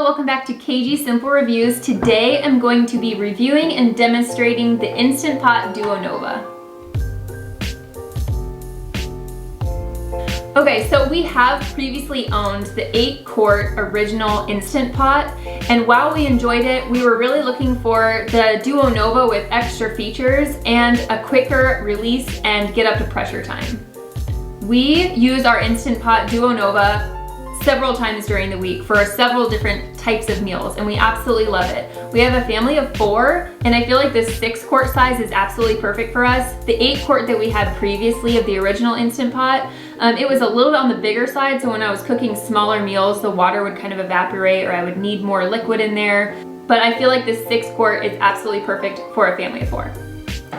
welcome back to KG Simple Reviews. Today I'm going to be reviewing and demonstrating the Instant Pot Duo Nova. Okay, so we have previously owned the 8-quart original Instant Pot, and while we enjoyed it, we were really looking for the Duo Nova with extra features and a quicker release and get up to pressure time. We use our Instant Pot Duo Nova several times during the week for several different types of meals, and we absolutely love it. We have a family of 4, and I feel like this 6-quart size is absolutely perfect for us. The 8-quart that we had previously of the original Instant Pot, it was a little bit on the bigger side, so when I was cooking smaller meals, the water would kind of evaporate or I would need more liquid in there. But I feel like this 6-quart is absolutely perfect for a family of 4.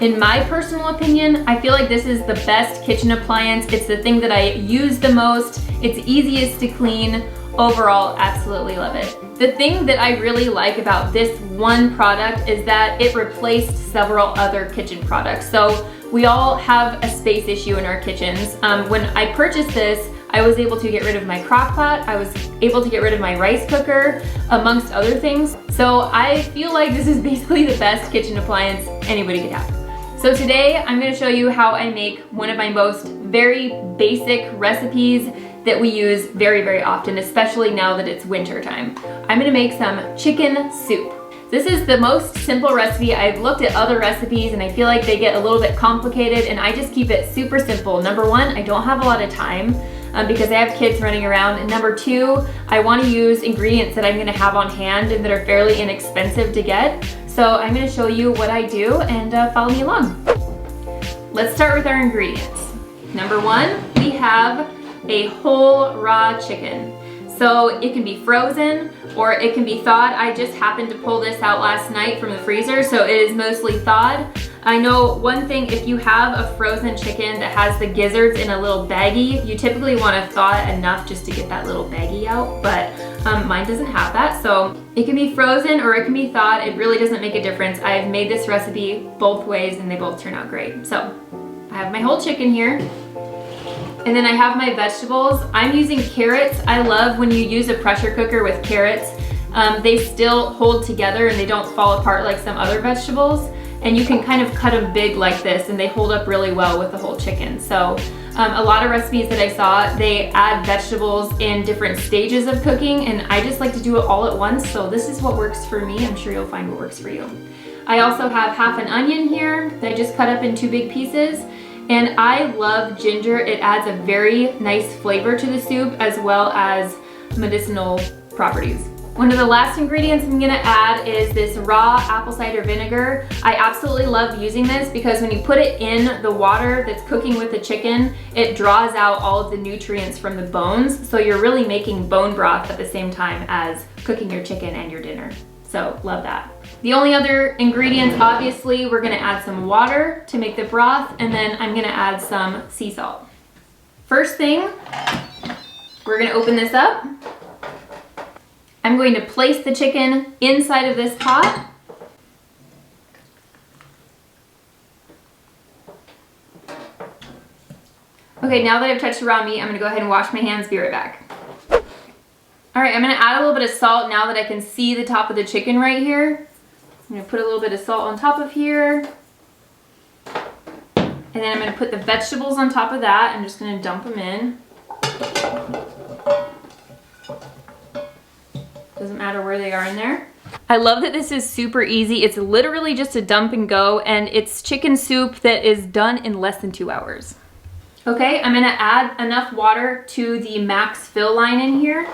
In my personal opinion, I feel like this is the best kitchen appliance. It's the thing that I use the most. It's easiest to clean. Overall, absolutely love it. The thing that I really like about this one product is that it replaced several other kitchen products. So we all have a space issue in our kitchens. When I purchased this, I was able to get rid of my crock pot. I was able to get rid of my rice cooker, amongst other things. So I feel like this is basically the best kitchen appliance anybody could have. So today I'm going to show you how I make one of my most very basic recipes that we use very, very often, especially now that it's winter time. I'm going to make some chicken soup. This is the most simple recipe. I've looked at other recipes and I feel like they get a little bit complicated, and I just keep it super simple. Number one, I don't have a lot of time because I have kids running around. And number two, I want to use ingredients that I'm going to have on hand and that are fairly inexpensive to get. So I'm going to show you what I do and follow me along. Let's start with our ingredients. Number one, we have a whole raw chicken. So it can be frozen or it can be thawed. I just happened to pull this out last night from the freezer, so it is mostly thawed. I know one thing, if you have a frozen chicken that has the gizzards in a little baggie, you typically want to thaw it enough just to get that little baggie out, but mine doesn't have that. So it can be frozen or it can be thawed. It really doesn't make a difference. I've made this recipe both ways and they both turn out great. So I have my whole chicken here. And then I have my vegetables. I'm using carrots. I love when you use a pressure cooker with carrots. They still hold together and they don't fall apart like some other vegetables. And you can kind of cut them big like this and they hold up really well with the whole chicken. So a lot of recipes that I saw, they add vegetables in different stages of cooking, and I just like to do it all at once. So this is what works for me. I'm sure you'll find what works for you. I also have half an onion here that I just cut up in 2 big pieces. And I love ginger. It adds a very nice flavor to the soup as well as medicinal properties. One of the last ingredients I'm gonna add is this raw apple cider vinegar. I absolutely love using this because when you put it in the water that's cooking with the chicken, it draws out all of the nutrients from the bones. So you're really making bone broth at the same time as cooking your chicken and your dinner. So love that. The only other ingredients, obviously, we're gonna add some water to make the broth, and then I'm gonna add some sea salt. First thing, we're gonna open this up. I'm going to place the chicken inside of this pot. Okay, now that I've touched the raw meat, I'm gonna go ahead and wash my hands, be right back. All right, I'm gonna add a little bit of salt now that I can see the top of the chicken right here. I'm gonna put a little bit of salt on top of here. And then I'm gonna put the vegetables on top of that. I'm just gonna dump them in. Doesn't matter where they are in there. I love that this is super easy. It's literally just a dump and go, and it's chicken soup that is done in less than 2 hours. Okay, I'm gonna add enough water to the max fill line in here.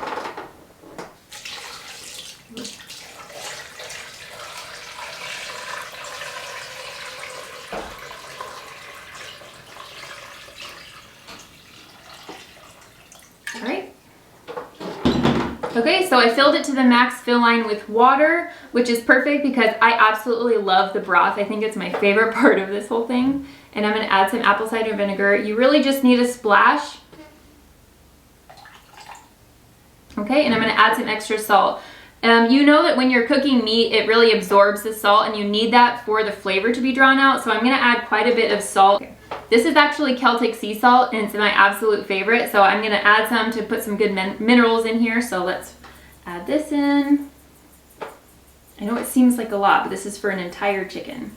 Okay, so I filled it to the max fill line with water, which is perfect because I absolutely love the broth. I think it's my favorite part of this whole thing. And I'm gonna add some apple cider vinegar. You really just need a splash. Okay, and I'm gonna add some extra salt. You know that when you're cooking meat, it really absorbs the salt, and you need that for the flavor to be drawn out. So I'm gonna add quite a bit of salt. Okay. This is actually Celtic sea salt, and it's my absolute favorite. So I'm gonna add some to put some good minerals in here. So let's Add this in. I know it seems like a lot, but this is for an entire chicken.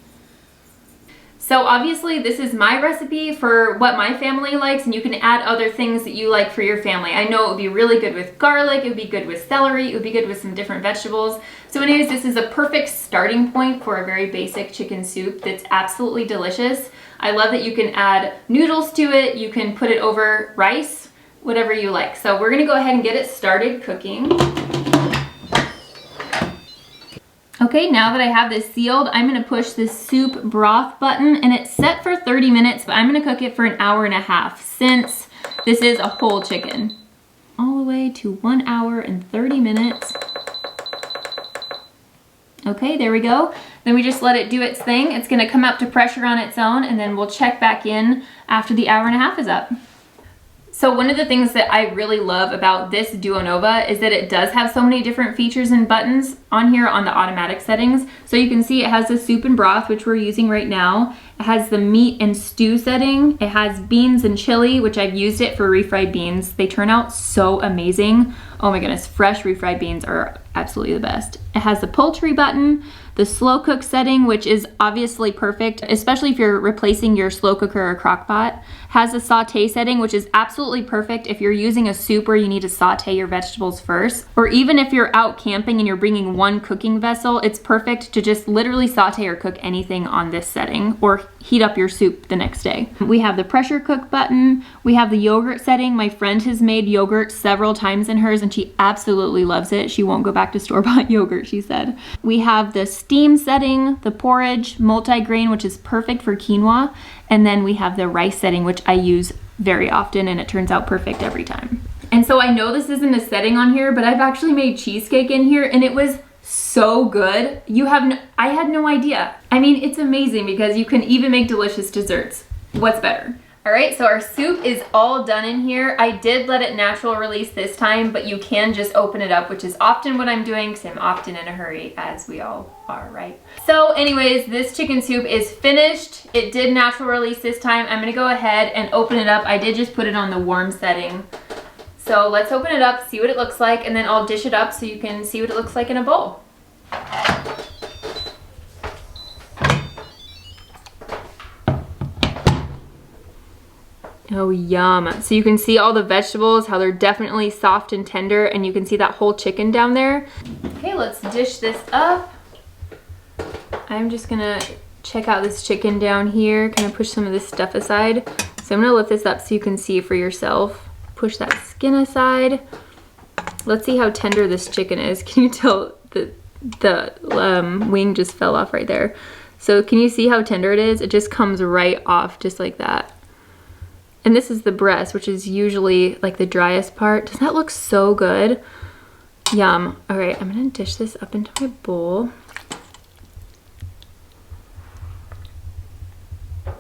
So obviously this is my recipe for what my family likes, and you can add other things that you like for your family. I know it would be really good with garlic, it would be good with celery, it would be good with some different vegetables. So anyways, this is a perfect starting point for a very basic chicken soup that's absolutely delicious. I love that you can add noodles to it, you can put it over rice, whatever you like. So we're gonna go ahead and get it started cooking. Okay, now that I have this sealed, I'm gonna push this soup broth button, and it's set for 30 minutes, but I'm gonna cook it for an hour and a half since this is a whole chicken. All the way to 1 hour and 30 minutes. Okay, there we go. Then we just let it do its thing. It's gonna come up to pressure on its own, and then we'll check back in after the hour and a half is up. So one of the things that I really love about this Duo Nova is that it does have so many different features and buttons on here on the automatic settings. So you can see it has the soup and broth, which we're using right now. It has the meat and stew setting. It has beans and chili, which I've used it for refried beans. They turn out so amazing. Oh my goodness, fresh refried beans are absolutely the best. It has the poultry button, the slow cook setting, which is obviously perfect, especially if you're replacing your slow cooker or crock pot. Has a saute setting, which is absolutely perfect if you're using a soup where you need to saute your vegetables first. Or even if you're out camping and you're bringing one cooking vessel, it's perfect to just literally saute or cook anything on this setting, or heat up your soup the next day. We have the pressure cook button. We have the yogurt setting. My friend has made yogurt several times in hers and she absolutely loves it. She won't go back to store-bought yogurt, she said. We have the steam setting, the porridge, multi-grain, which is perfect for quinoa. And then we have the rice setting, which I use very often and it turns out perfect every time. And so I know this isn't a setting on here, but I've actually made cheesecake in here and it was so good. I had no idea. I mean, it's amazing because you can even make delicious desserts. What's better? All right, so our soup is all done in here. I did let it natural release this time, but you can just open it up, which is often what I'm doing because I'm often in a hurry, as we all are, right? So anyways, this chicken soup is finished. It did natural release this time. I'm gonna go ahead and open it up. I did just put it on the warm setting. So let's open it up, see what it looks like, and then I'll dish it up so you can see what it looks like in a bowl. Oh, yum. So you can see all the vegetables, how they're definitely soft and tender, and you can see that whole chicken down there. Okay, let's dish this up. I'm just gonna check out this chicken down here, kind of push some of this stuff aside. So I'm gonna lift this up so you can see for yourself. Push that skin aside. Let's see how tender this chicken is. Can you tell the wing just fell off right there? So can you see how tender it is? It just comes right off just like that. And this is the breast, which is usually like the driest part. Doesn't that look so good? Yum. All right, I'm gonna dish this up into my bowl. I'm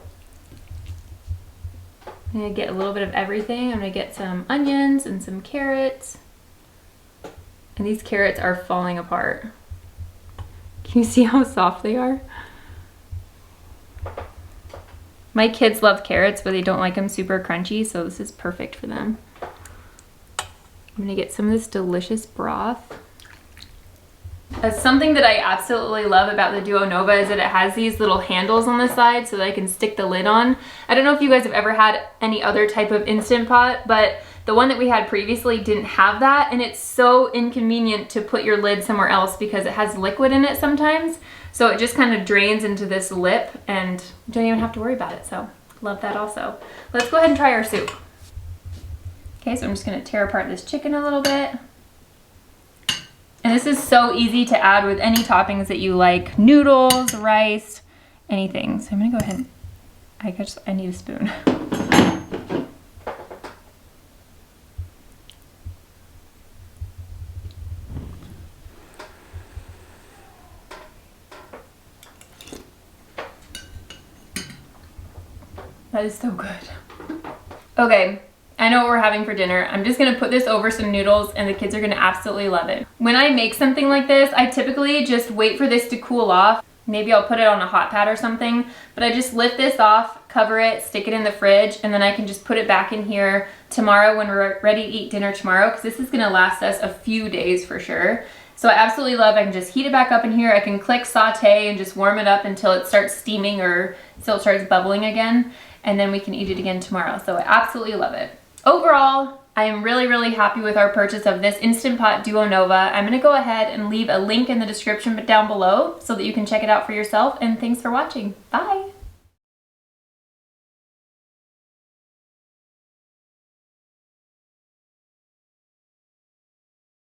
gonna get a little bit of everything. I'm gonna get some onions and some carrots. And these carrots are falling apart. Can you see how soft they are? My kids love carrots, but they don't like them super crunchy, so this is perfect for them. I'm gonna get some of this delicious broth. Something that I absolutely love about the Duo Nova is that it has these little handles on the side so that I can stick the lid on. I don't know if you guys have ever had any other type of Instant Pot, but the one that we had previously didn't have that, and it's so inconvenient to put your lid somewhere else because it has liquid in it sometimes. So it just kind of drains into this lip and you don't even have to worry about it. So love that also. Let's go ahead and try our soup. Okay, so I'm just gonna tear apart this chicken a little bit. And this is so easy to add with any toppings that you like. Noodles, rice, anything. So I'm gonna go ahead and, I need a spoon. That is so good. Okay, I know what we're having for dinner. I'm just gonna put this over some noodles and the kids are gonna absolutely love it. When I make something like this, I typically just wait for this to cool off. maybe I'll put it on a hot pad or something, but I just lift this off, cover it, stick it in the fridge, and then I can just put it back in here tomorrow when we're ready to eat dinner tomorrow, because this is gonna last us a few days for sure. So I absolutely love, I can just heat it back up in here. I can click saute and just warm it up until it starts steaming or until it starts bubbling again, and then we can eat it again tomorrow. So I absolutely love it. Overall, I am really happy with our purchase of this Instant Pot Duo Nova. I'm gonna go ahead and leave a link in the description down below so that you can check it out for yourself, and thanks for watching. Bye.